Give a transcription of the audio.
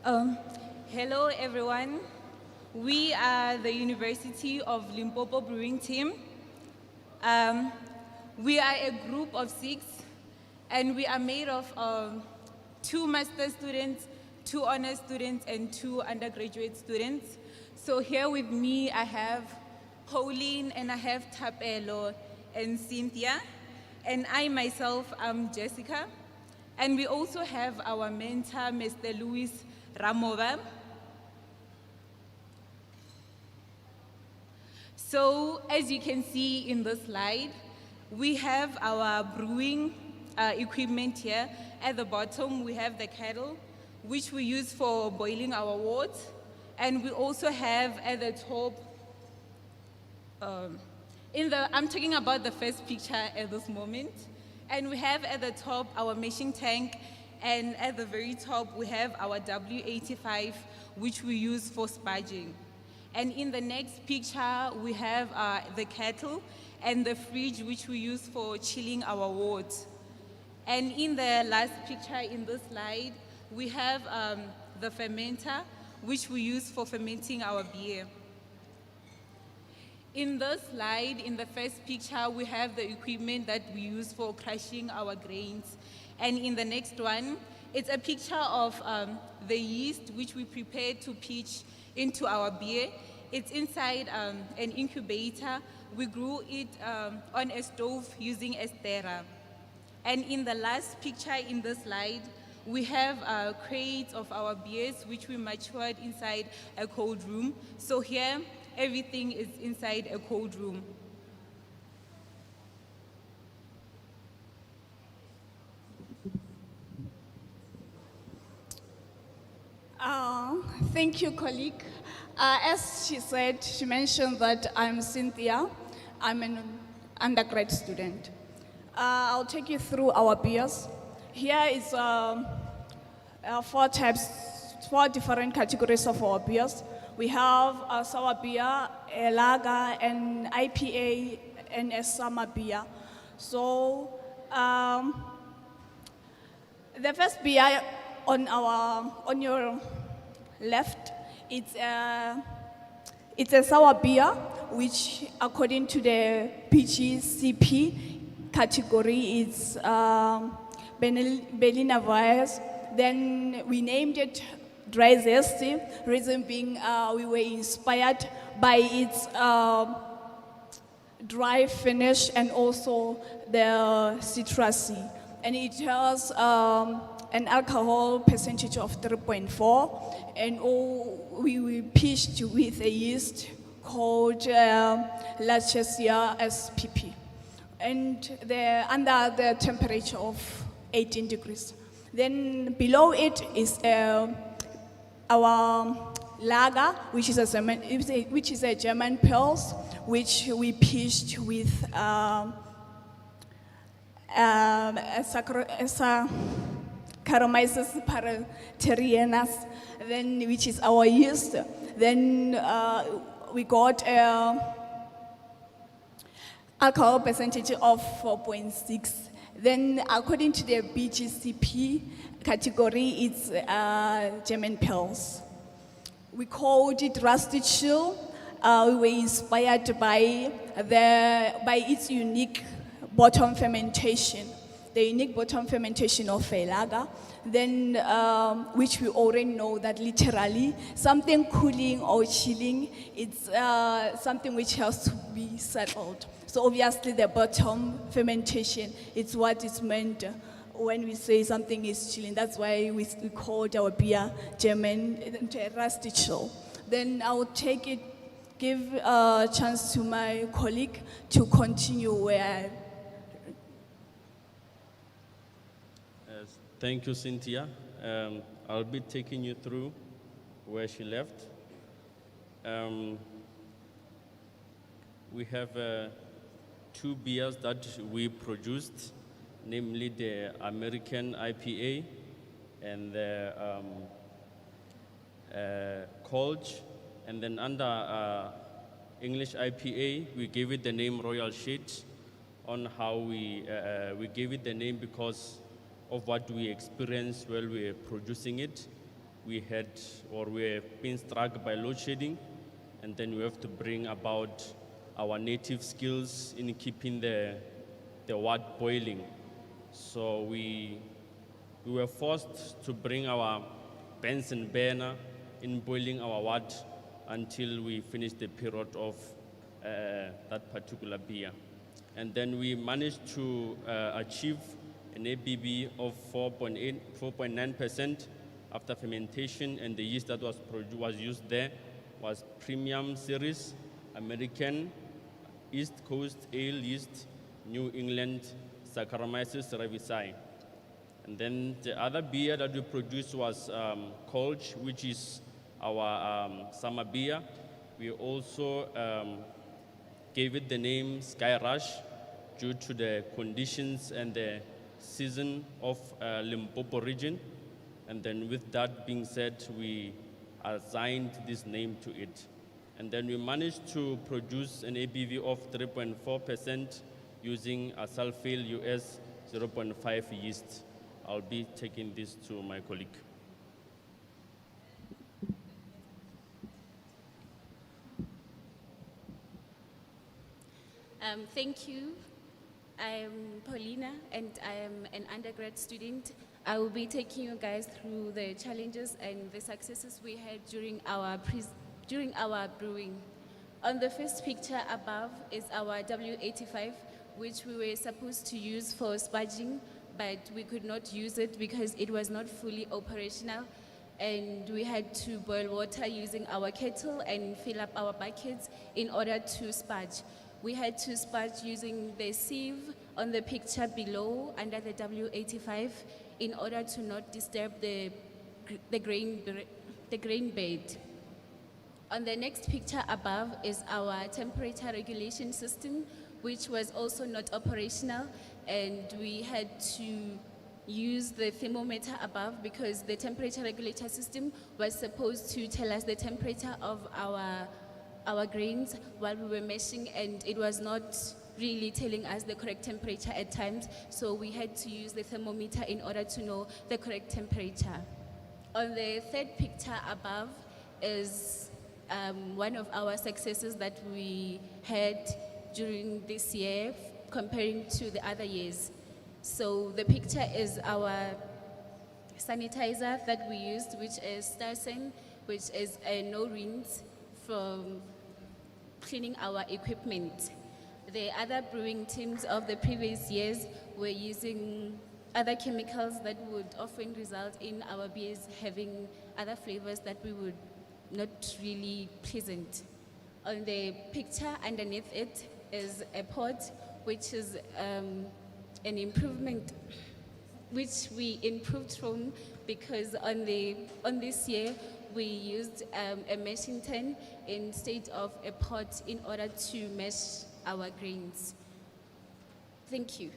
Um, Hello, everyone. We are the University of Limpopo Brewing Team. Um, we are a group of 6, and we are made of 2 master students, 2 honor students, and 2 undergraduate students. So here with me, I have Pauline, and I have Tapelo and Cynthia, and I myself am Jessica. And we also have our mentor, Mr. Luis Ramova. So as you can see in the slide, we have our brewing equipment here. At the bottom, we have the kettle, which we use for boiling our wort. And we also have at the top, I'm talking about the first picture at this moment. And we have at the top our meshing tank, and at the very top we have our W85, which we use for spudging. And in the next picture we have the kettle and the fridge, which we use for chilling our wort. And in the last picture in this slide, we have the fermenter, which we use for fermenting our beer. In this slide, in the first picture, we have the equipment that we use for crushing our grains. And in the next one, it's a picture of the yeast which we prepare to pitch into our beer. It's inside an incubator. We grew it on a stove using Estera. And in the last picture in this slide, we have crates of our beers which we matured inside a cold room. So here, everything is inside a cold room. Thank you, colleague. As she said, she mentioned that I'm Cynthia. I'm an undergrad student. I'll take you through our beers. Here is 4 different categories of our beers. We have a sour beer, a lager, an IPA, and a summer beer. So the first beer on your left, it's a sour beer, which according to the PGCP category, it's Berliner Weiss. Then we named it Dry Zesty, reason being we were inspired by its dry finish and also the citrusy. And it has an alcohol percentage of 3.4, and we pitched with a yeast called Lachesia SPP, and under the temperature of 18 degrees. Then below it is our lager, which is a German Pils, which we pitched with Saccharomyces paritherianus, then which is our yeast. Then we got alcohol percentage of 4.6. Then according to the BGCP category, it's German Pils. We called it Rusty Chill. We were inspired by its unique bottom fermentation, the unique bottom fermentation of a lager. Then, which we already know that literally something cooling or chilling, it's something which has to be settled. So obviously the bottom fermentation, it's what is meant when we say something is chilling. That's why we called our beer German Rusty Chill. Then I will give a chance to my colleague to continue where Thank you, Cynthia. I'll be taking you through where she left. We have 2 beers that we produced, namely the American IPA and the Kolsch. And then under English IPA, we gave it the name Royal Shade. On how we gave it the name because of what we experienced while we were producing it. we had or we were being struck by load shedding, and then we have to bring about our native skills in keeping the water boiling. So we were forced to bring our Benson burner in boiling our water until we finished the period of that particular beer. And then we managed to achieve an ABV of 4.9% after fermentation, and the yeast that was used there was Premium Series, American, East Coast Ale Yeast, New England, Saccharomyces cerevisiae. And then the other beer that we produced was Kolsch, which is our summer beer. We also gave it the name Sky Rush due to the conditions and the season of Limpopo region. And then with that being said, we assigned this name to it. And then we managed to produce an ABV of 3.4% using a sulfale US 0.5 yeast. I'll be taking this to my colleague. Thank you. I am Paulina, and I am an undergrad student. I will be taking you guys through the challenges and the successes we had during our brewing. On the first picture above is our W85, which we were supposed to use for spudging, but we could not use it because it was not fully operational, and we had to boil water using our kettle and fill up our buckets in order to spudge. We had to spudge using the sieve on the picture below under the W85 in order to not disturb the grain bed. On the next picture above is our temperature regulation system, which was also not operational, and we had to use the thermometer above because the temperature regulator system was supposed to tell us the temperature of our grains while we were meshing, and it was not really telling us the correct temperature at times, so we had to use the thermometer in order to know the correct temperature. On the third picture above is one of our successes that we had during this year comparing to the other years. So the picture is our sanitizer that we used, which is Starsen, which is a no rinse from cleaning our equipment. The other brewing teams of the previous years were using other chemicals that would often result in our beers having other flavors that we would not really pleasant. On the picture underneath it is a pot, which is an improvement, which we improved from because on this year we used a meshing tin instead of a pot in order to mesh our grains. Thank you.